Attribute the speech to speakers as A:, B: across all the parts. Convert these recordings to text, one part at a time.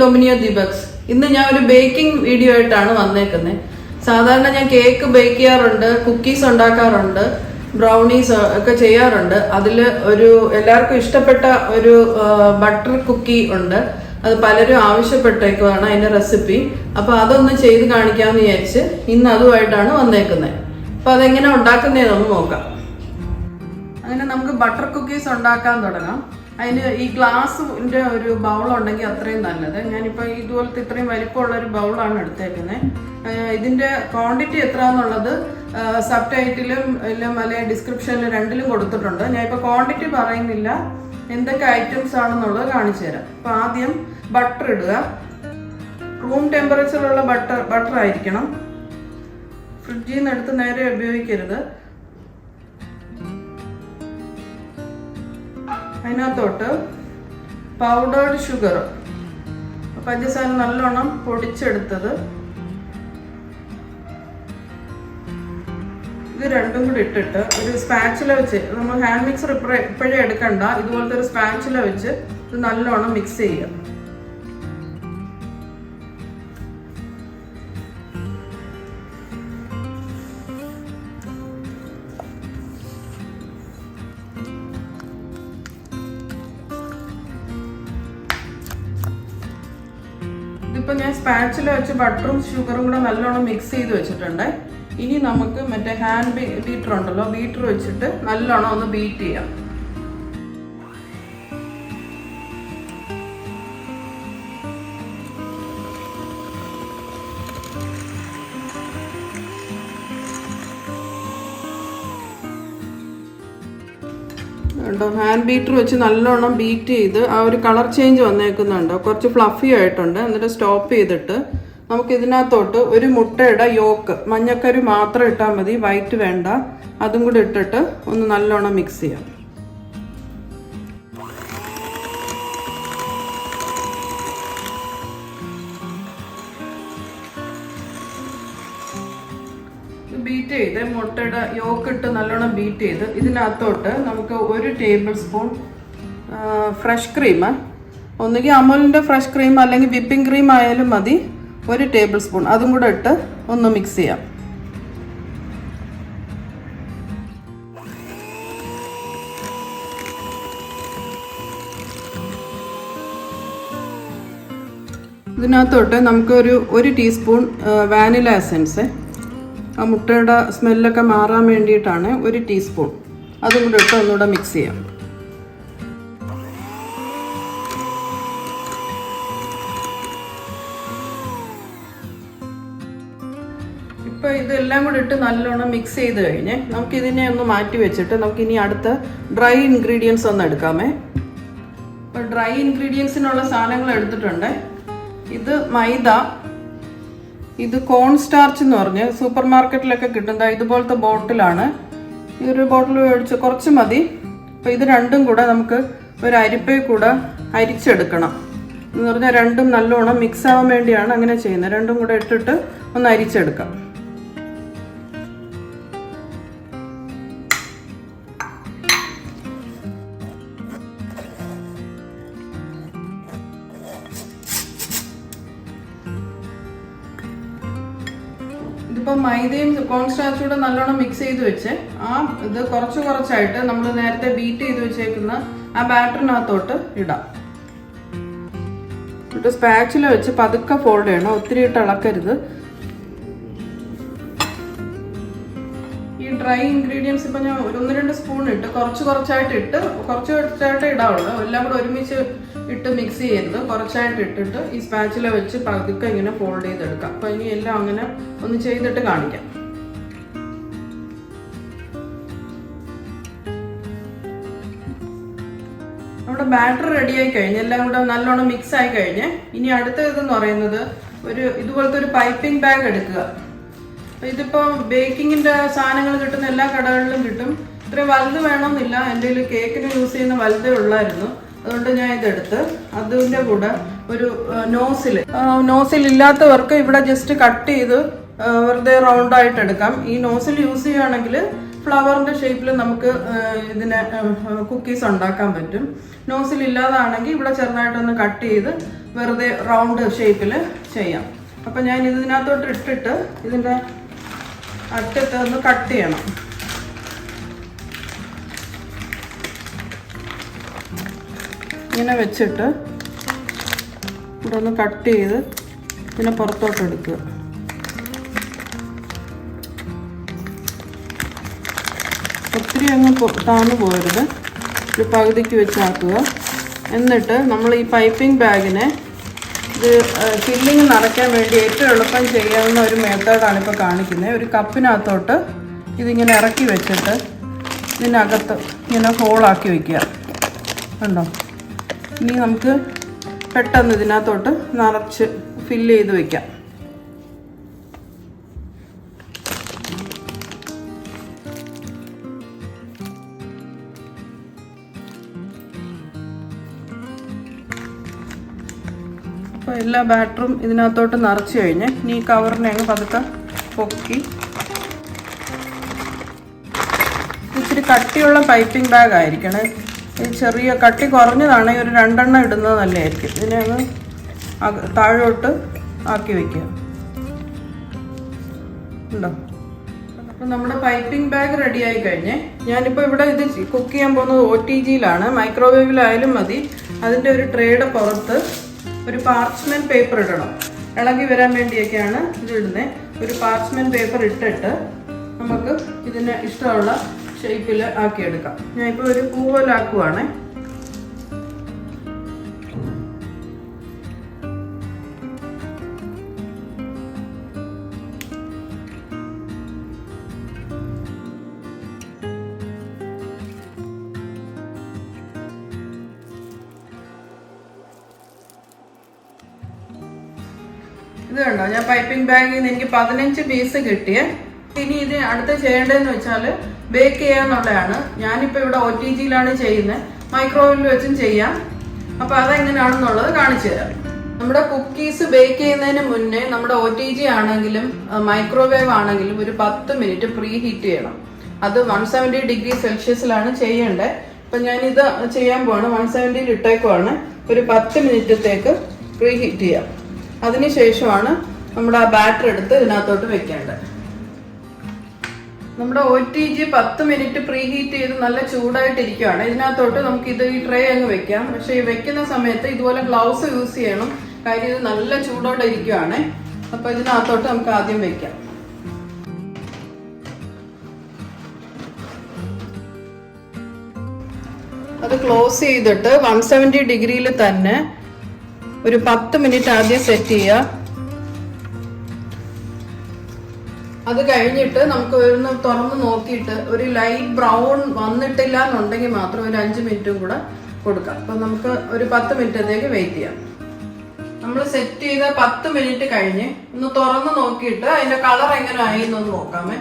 A: DOMINIO DEEPAKS. ഇന്ന് ഞാൻ ഒരു ബേക്കിംഗ് വീഡിയോ ആയിട്ടാണ് വന്നേക്കുന്നത്. സാധാരണ ഞാൻ കേക്ക് ബേക്ക് ചെയ്യാറുണ്ട്, കുക്കീസ് ഉണ്ടാക്കാറുണ്ട്, ബ്രൗണീസ് ഒക്കെ ചെയ്യാറുണ്ട്. അതിൽ ഒരു എല്ലാവർക്കും ഇഷ്ടപ്പെട്ട ഒരു ബട്ടർ കുക്കി ഉണ്ട്. അത് പലരും ആവശ്യപ്പെട്ടേക്കുവാണ് അതിന്റെ റെസിപ്പി. അപ്പൊ അതൊന്ന് ചെയ്ത് കാണിക്കാമെന്ന് വിചാരിച്ച് ഇന്ന് അതുമായിട്ടാണ് വന്നേക്കുന്നത്. അപ്പൊ അതെങ്ങനെ ഉണ്ടാക്കുന്നതെന്നൊന്ന് നോക്കാം. അങ്ങനെ നമുക്ക് ബട്ടർ കുക്കീസ് ഉണ്ടാക്കാൻ തുടങ്ങാം. അതിന് ഈ ഗ്ലാസിന്റെ ഒരു ബൗൾ ഉണ്ടെങ്കിൽ അത്രയും നല്ലത്. ഞാനിപ്പോൾ ഇതുപോലത്തെ ഇത്രയും വലിപ്പമുള്ള ഒരു ബൗളാണ് എടുത്തേക്കുന്നത്. ഇതിന്റെ ക്വാണ്ടിറ്റി എത്രയാണെന്നുള്ളത് സബ് ടൈറ്റിലും അല്ലെങ്കിൽ ഡിസ്ക്രിപ്ഷനിലും രണ്ടിലും കൊടുത്തിട്ടുണ്ട്. ഞാനിപ്പോൾ ക്വാണ്ടിറ്റി പറയുന്നില്ല, എന്തൊക്കെ ഐറ്റംസ് ആണെന്നുള്ളത് കാണിച്ചു തരാം. അപ്പോൾ ആദ്യം ബട്ടർ ഇടുക. റൂം ടെമ്പറേച്ചറുള്ള ബട്ടർ ആയിരിക്കണം. ഫ്രിഡ്ജിൽ നിന്ന് എടുത്ത് നേരെ ഉപയോഗിക്കരുത്. അതിനകത്തോട്ട് പൗഡേർഡ് ഷുഗർ, പഞ്ചസാര നല്ലോണം പൊടിച്ചെടുത്തത്, ഇത് രണ്ടും കൂടി ഇട്ടിട്ട് ഒരു സ്പാച്ചുല വെച്ച്, നമ്മൾ ഹാൻഡ് മിക്സർ ഇപ്പോഴേ എടുക്കണ്ട, ഇതുപോലത്തെ ഒരു സ്പാച്ചുല വെച്ച് ഇത് നല്ലോണം മിക്സ് ചെയ്യുക. ഇതിപ്പോൾ ഞാൻ സ്പാച്ചില വെച്ച് ബട്ടറും ഷുഗറും കൂടെ നല്ലോണം മിക്സ് ചെയ്ത് വെച്ചിട്ടുണ്ട്. ഇനി നമുക്ക് മറ്റേ ഹാൻഡ് ബീറ്റർ ഉണ്ടല്ലോ, ബീറ്റർ വെച്ചിട്ട് നല്ലോണം ഒന്ന് ബീറ്റ് ചെയ്യാം. ഹാൻഡ് ബീറ്റർ വെച്ച് നല്ലോണം ബീറ്റ് ചെയ്ത് ആ ഒരു കളർ ചേഞ്ച് വന്നേക്കുന്നുണ്ടോ, കുറച്ച് ഫ്ലഫി ആയിട്ടുണ്ട്. എന്നിട്ട് സ്റ്റോപ്പ് ചെയ്തിട്ട് നമുക്ക് ഇതിനകത്തോട്ട് ഒരു മുട്ടയുടെ യോക്ക്, മഞ്ഞക്കരി മാത്രം ഇട്ടാൽ മതി, വൈറ്റ് വേണ്ട, അതും കൂടി ഇട്ടിട്ട് ഒന്ന് നല്ലോണം മിക്സ് ചെയ്യാം. ബീറ്റ് ചെയ്ത് മുട്ടയുടെ യോക്ക് ഇട്ട് നല്ലോണം ബീറ്റ് ചെയ്ത് ഇതിനകത്തോട്ട് നമുക്ക് 1 ടേബിൾ സ്പൂൺ ഫ്രഷ് ക്രീം, ഒന്നുകിൽ അമുലിൻ്റെ ഫ്രഷ് ക്രീം അല്ലെങ്കിൽ വിപ്പിംഗ് ക്രീം ആയാലും മതി, 1 ടേബിൾ സ്പൂൺ അതും കൂടെ ഇട്ട് ഒന്ന് മിക്സ് ചെയ്യാം. ഇതിനകത്തോട്ട് നമുക്ക് ഒരു ടീസ്പൂൺ വാനില എസൻസ്, ആ മുട്ടയുടെ സ്മെല്ലൊക്കെ മാറാൻ വേണ്ടിയിട്ടാണ് 1 ടീസ്പൂൺ, അതും കൂടെ ഇട്ട് ഒന്നുകൂടെ മിക്സ് ചെയ്യാം. ഇപ്പോൾ ഇതെല്ലാം കൂടി ഇട്ട് നല്ലോണം മിക്സ് ചെയ്ത് കഴിഞ്ഞ് നമുക്കിതിനെ ഒന്ന് മാറ്റി വെച്ചിട്ട് നമുക്കിനി അടുത്ത ഡ്രൈ ഇൻഗ്രീഡിയൻസ് ഒന്ന് എടുക്കാമേ. ഇപ്പോൾ ഡ്രൈ ഇൻഗ്രീഡിയൻസിനുള്ള സാധനങ്ങൾ എടുത്തിട്ടുണ്ട്. ഇത് മൈദ, ഇത് കോൺ സ്റ്റാർച്ച് എന്ന് പറഞ്ഞ് സൂപ്പർ മാർക്കറ്റിലൊക്കെ കിട്ടുന്ന ഇതുപോലത്തെ ബോട്ടിലാണ്. ഈ ഒരു ബോട്ടിൽ മേടിച്ച് കുറച്ച് മതി. അപ്പോൾ ഇത് രണ്ടും കൂടെ നമുക്ക് ഒരു അരിപ്പയിൽ കൂടെ അരിച്ചെടുക്കണം. എന്ന് പറഞ്ഞാൽ രണ്ടും നല്ലോണം മിക്സ് ആവാൻ വേണ്ടിയാണ് അങ്ങനെ ചെയ്യുന്നത്. രണ്ടും കൂടെ ഇട്ടിട്ട് ഒന്ന് അരിച്ചെടുക്കാം. ഇതിപ്പോൾ മൈദയും കോൺ സ്റ്റാർച്ചും കൂടെ നല്ലോണം മിക്സ് ചെയ്ത് വെച്ച് ഇത് കുറച്ചായിട്ട് നമ്മൾ നേരത്തെ ബീറ്റ് ചെയ്ത് വെച്ചേക്കുന്ന ആ ബാറ്ററിനകത്തോട്ട് ഇടാം. എന്നിട്ട് സ്പാച്ചില വെച്ച് പതുക്കെ ഫോൾഡ് ചെയ്യണം, ഒത്തിരി ഇട്ട് ഇളക്കരുത്. ഈ ഡ്രൈ ഇൻഗ്രീഡിയൻസ് ഇപ്പം ഞാൻ 1-2 സ്പൂൺ ഇട്ട് കുറച്ചായിട്ട് ഇടാവുള്ളൂ. എല്ലാം കൂടെ ഒരുമിച്ച് ഇട്ട് മിക്സ് ചെയ്യരുത്, കുറച്ചായിട്ട് ഇട്ടിട്ട് ഈ സ്പാച്ചില വെച്ച് പതുക്കെ ഇങ്ങനെ ഫോൾഡ് ചെയ്തെടുക്കാം. അപ്പം ഇനി എല്ലാം അങ്ങനെ ഒന്ന് ചെയ്തിട്ട് കാണിക്കാം. നമ്മുടെ ബാറ്റർ റെഡിയായി കഴിഞ്ഞ് എല്ലാം കൂടെ നല്ലോണം മിക്സ് ആയി കഴിഞ്ഞ് ഇനി അടുത്ത ഇതെന്ന് പറയുന്നത് ഇതുപോലത്തെ ഒരു പൈപ്പിംഗ് ബാഗ് എടുക്കുക. ഇതിപ്പോൾ ബേക്കിങ്ങിൻ്റെ സാധനങ്ങൾ കിട്ടുന്ന എല്ലാ കടകളിലും കിട്ടും. ഇത്രയും വലുത് വേണമെന്നില്ല, എൻ്റെ കയ്യിൽ കേക്കിന് യൂസ് ചെയ്യുന്ന വലുതേ ഉള്ളായിരുന്നു. അതുകൊണ്ട് ഞാൻ ഇതെടുത്ത് അതിൻ്റെ കൂടെ ഒരു നോസിൽ ഇല്ലാത്തവർക്ക് ഇവിടെ ജസ്റ്റ് കട്ട് ചെയ്ത് വെറുതെ റൗണ്ടായിട്ട് എടുക്കാം. ഈ നോസിൽ യൂസ് ചെയ്യുകയാണെങ്കിൽ ഫ്ലവറിൻ്റെ ഷേപ്പിൽ നമുക്ക് ഇതിനെ കുക്കീസ് ഉണ്ടാക്കാൻ പറ്റും. നോസിൽ ഇല്ലാതാണെങ്കിൽ ഇവിടെ ചെറുതായിട്ടൊന്ന് കട്ട് ചെയ്ത് വെറുതെ റൗണ്ട് ഷേപ്പിൽ ചെയ്യാം. അപ്പം ഞാൻ ഇതിനകത്തോട്ട് ഇട്ടിട്ട് ഇതിൻ്റെ അറ്റത്ത് ഒന്ന് കട്ട് ചെയ്യണം. ഇങ്ങനെ വെച്ചിട്ട് ഇവിടെ ഒന്ന് കട്ട് ചെയ്ത് ഇതിനെ പുറത്തോട്ട് എടുക്കുക. ഒത്തിരി അങ്ങ് താന്നു പോകരുത്, ഒരു പകുതിക്ക് വെച്ചാക്കുക. എന്നിട്ട് നമ്മൾ ഈ പൈപ്പിംഗ് ബാഗിനെ ഇത് ഫില്ലിങ് നിറയ്ക്കാൻ വേണ്ടി ഏറ്റവും എളുപ്പം ചെയ്യാവുന്ന ഒരു മെത്തേഡാണ് ഇപ്പോൾ കാണിക്കുന്നത്. ഒരു കപ്പിനകത്തോട്ട് ഇതിങ്ങനെ ഇറക്കി വെച്ചിട്ട് ഇതിനകത്ത് ഇങ്ങനെ ഹോളാക്കി വയ്ക്കുക. കണ്ടോ? ഇനി നമുക്ക് പെട്ടെന്ന് ഇതിനകത്തോട്ട് നിറച്ച് ഫില്ല് ചെയ്ത് വയ്ക്കാം. അപ്പോൾ എല്ലാ ബാറ്ററും ഇതിനകത്തോട്ട് നിറച്ച് കഴിഞ്ഞ് ഇനി ഈ കവറിനെ അങ്ങ് പതുക്കെ പൊക്കി, ഇച്ചിരി കട്ടിയുള്ള പൈപ്പിംഗ് ബാഗ് ആയിരിക്കണം. ഈ ചെറിയ കട്ടി കുറഞ്ഞതാണെങ്കിൽ ഒരു 2 എണ്ണം ഇടുന്നത് നല്ലതായിരിക്കും. ഇതിനെ അങ്ങ് താഴോട്ട് ആക്കി വയ്ക്കുക. ഉണ്ടോ? അപ്പം നമ്മുടെ പൈപ്പിംഗ് ബാഗ് റെഡി ആയി കഴിഞ്ഞ് ഞാനിപ്പോൾ ഇവിടെ ഇത് കുക്ക് ചെയ്യാൻ പോകുന്നത് OTGയിലാണ്. മൈക്രോവേവിലായാലും മതി. അതിൻ്റെ ഒരു ട്രേയുടെ പുറത്ത് ഒരു പാർച്ച്മെൻറ്റ് പേപ്പർ ഇടണം. ഇളകി വരാൻ വേണ്ടിയൊക്കെയാണ് ഇത് ഇടുന്നത്. ഒരു പാർച്ച്മെൻറ്റ് പേപ്പർ ഇട്ടിട്ട് നമുക്ക് ഇതിന് ഇഷ്ടമുള്ള ഷേപ്പിൽ ആക്കിയെടുക്കാം. ഞാനിപ്പോൾ ഒരു പൂ പോലെ ആക്കുവാണേ. ഇത് കണ്ടോ, ഞാൻ പൈപ്പിംഗ് ബാഗിൽ നിന്ന് എനിക്ക് 15 പീസ് കിട്ടിയ. ഇനി ഇത് അടുത്ത് ചെയ്യേണ്ടതെന്ന് വെച്ചാൽ ബേക്ക് ചെയ്യാന്നുള്ളതാണ്. ഞാനിപ്പോൾ ഇവിടെ OTGയിലാണ് ചെയ്യുന്നത്. മൈക്രോവേവിൽ വെച്ചും ചെയ്യാം. അപ്പോൾ അതെങ്ങനെയാണെന്നുള്ളത് കാണിച്ചു തരാം. നമ്മുടെ കുക്കീസ് ബേക്ക് ചെയ്യുന്നതിന് മുന്നേ നമ്മുടെ OTG ആണെങ്കിലും മൈക്രോവേവ് ആണെങ്കിലും ഒരു 10 മിനിറ്റ് പ്രീ ഹീറ്റ് ചെയ്യണം. അത് 170 ഡിഗ്രി സെൽഷ്യസിലാണ് ചെയ്യേണ്ടത്. അപ്പം ഞാനിത് ചെയ്യാൻ പോവാണ്. 170 ഇട്ടേക്കുവാണ്. ഒരു 10 മിനിറ്റത്തേക്ക് പ്രീ ഹീറ്റ് ചെയ്യാം. അതിനുശേഷമാണ് നമ്മുടെ ആ ബാറ്റർ എടുത്ത് ഇതിനകത്തോട്ട് വെക്കേണ്ടത്. നമ്മുടെ OTG 10 മിനിറ്റ് പ്രീ ഹീറ്റ് ചെയ്ത് നല്ല ചൂടായിട്ടിരിക്കുകയാണ്. ഇതിനകത്തോട്ട് നമുക്ക് ഈ ട്രേ അങ്ങ് വെക്കാം. പക്ഷെ ഈ വെക്കുന്ന സമയത്ത് ഇതുപോലെ ഗ്ലൗസ് യൂസ് ചെയ്യണം. കാര്യം ഇത് നല്ല ചൂടോടെ ഇരിക്കുകയാണ്. അപ്പോൾ ഇതിനകത്തോട്ട് നമുക്ക് ആദ്യം വെക്കാം. അത് ക്ലോസ് ചെയ്തിട്ട് 170 ഡിഗ്രിയിൽ തന്നെ ഒരു 10 മിനിറ്റ് ആദ്യം സെറ്റ് ചെയ്യുക. അത് കഴിഞ്ഞിട്ട് നമുക്ക് ഒന്ന് തുറന്ന് നോക്കിയിട്ട് ഒരു ലൈറ്റ് ബ്രൗൺ വന്നിട്ടില്ല എന്നുണ്ടെങ്കിൽ മാത്രം ഒരു 5 മിനിറ്റും കൂടെ കൊടുക്കാം. അപ്പം നമുക്ക് ഒരു 10 മിനിറ്റത്തേക്ക് വെയിറ്റ് ചെയ്യാം. നമ്മൾ സെറ്റ് ചെയ്ത 10 മിനിറ്റ് കഴിഞ്ഞ് ഒന്ന് തുറന്ന് നോക്കിയിട്ട് അതിന്റെ കളർ എങ്ങനെ ആയി എന്നൊന്ന് നോക്കാമേ.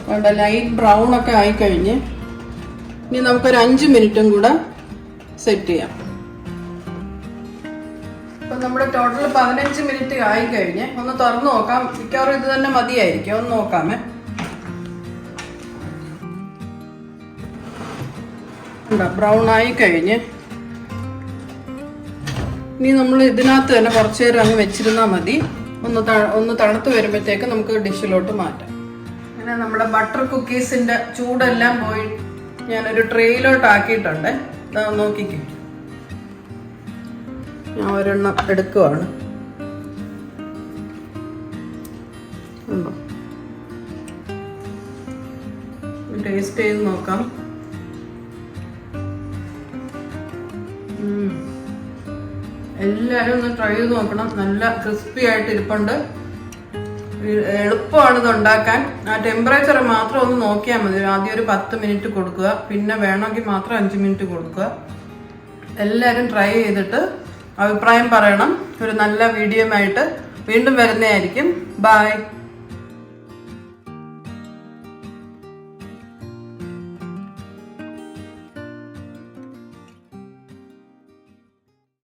A: വേണ്ട, ലൈറ്റ് ബ്രൗൺ ഒക്കെ ആയിക്കഴിഞ്ഞ് ഇനി നമുക്കൊരു 5 മിനിറ്റും കൂടെ സെറ്റ് ചെയ്യാം. അപ്പം നമ്മുടെ ടോട്ടൽ 15 മിനിറ്റ് ആയിക്കഴിഞ്ഞ് ഒന്ന് തുറന്ന് നോക്കാം. മിക്കവാറും ഇത് തന്നെ മതിയായിരിക്കും. ഒന്ന് നോക്കാമേ. ബ്രൗൺ ആയി കഴിഞ്ഞ് ഇനി നമ്മൾ ഇതിനകത്ത് തന്നെ കുറച്ച് നേരം അങ്ങ് വെച്ചിരുന്നാൽ മതി. ഒന്ന് തണുത്ത് വരുമ്പോഴത്തേക്ക് നമുക്ക് ഡിഷിലോട്ട് മാറ്റാം. അങ്ങനെ നമ്മുടെ ബട്ടർ കുക്കീസിന്റെ ചൂടെല്ലാം പോയി ഞാനൊരു ട്രേയിലോട്ട് ആക്കിയിട്ടുണ്ട്. നോക്കിക്കേ, ഞാൻ ഒരെണ്ണം എടുക്കുവാണ്. ടേസ്റ്റ് ചെയ്ത് നോക്കാം. എല്ലാവരും ഒന്ന് ട്രൈ ചെയ്ത് നോക്കണം. നല്ല ക്രിസ്പി ആയിട്ട് ഇരിപ്പുണ്ട്. എളുപ്പമാണ് ഇത് ഉണ്ടാക്കാൻ. ആ ടെമ്പറേച്ചർ മാത്രം ഒന്ന് നോക്കിയാൽ മതി. ആദ്യം ഒരു 10 മിനിറ്റ് കൊടുക്കുക, പിന്നെ വേണമെങ്കിൽ മാത്രം 5 മിനിറ്റ് കൊടുക്കുക. എല്ലാവരും ട്രൈ ചെയ്തിട്ട് അഭിപ്രായം പറയണം. ഒരു നല്ല വീഡിയോ ആയിട്ട് വീണ്ടും വരുന്നതായിരിക്കും. ബൈ.